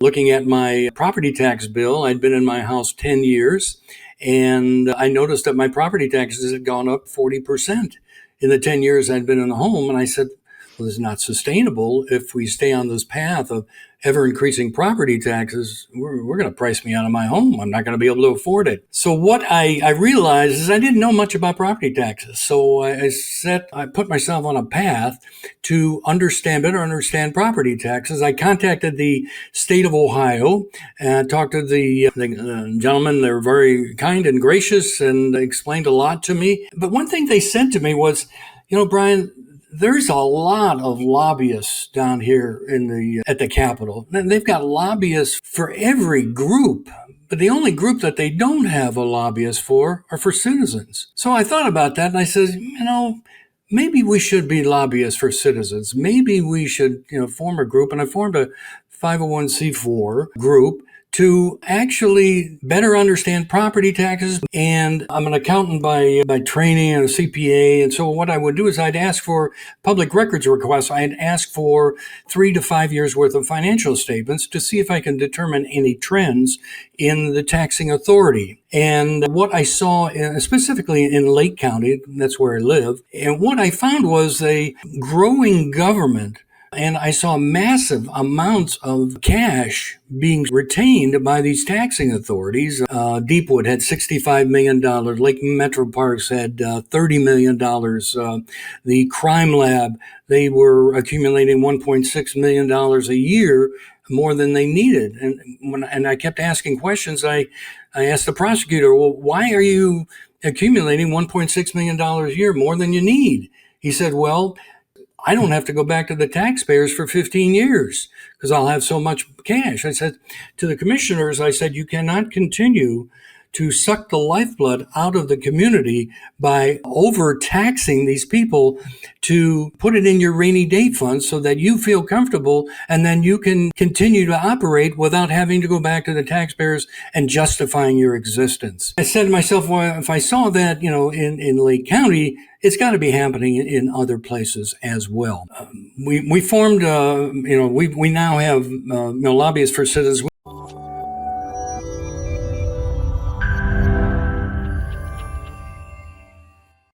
looking at my property tax bill. I'd been in my house 10 years, and I noticed that my property taxes had gone up 40% in the 10 years I'd been in the home. And I said, well, this is not sustainable. If we stay on this path of ever increasing property taxes, we're going to price me out of my home. I'm not going to be able to afford it. So what I realized is I didn't know much about property taxes. So I put myself on a path to better understand property taxes. I contacted the state of Ohio and talked to the gentlemen. They were very kind and gracious and explained a lot to me. But one thing they said to me was, Brian, there's a lot of lobbyists down here at the Capitol. And they've got lobbyists for every group. But the only group that they don't have a lobbyist for are for citizens. So I thought about that and I said, maybe we should be lobbyists for citizens. Maybe we should, form a group. And I formed a 501c4 group to actually better understand property taxes. And I'm an accountant by training and a CPA. And so what I would do is I'd ask for public records requests. I'd ask for 3 to 5 years worth of financial statements to see if I can determine any trends in the taxing authority. And what I saw specifically in Lake County, that's where I live, and what I found was a growing government. And I saw massive amounts of cash being retained by these taxing authorities. Deepwood had $65 million. Lake Metro Parks had $30 million. The Crime Lab, they were accumulating $1.6 million a year, more than they needed. And I kept asking questions. I asked the prosecutor, well, why are you accumulating $1.6 million a year, more than you need? He said, well, I don't have to go back to the taxpayers for 15 years because I'll have so much cash. I said to the commissioners, you cannot continue to suck the lifeblood out of the community by overtaxing these people to put it in your rainy day fund so that you feel comfortable and then you can continue to operate without having to go back to the taxpayers and justifying your existence. I said to myself, well, if I saw that, in Lake County, it's got to be happening in other places as well. We formed, we now have lobbyists for citizens.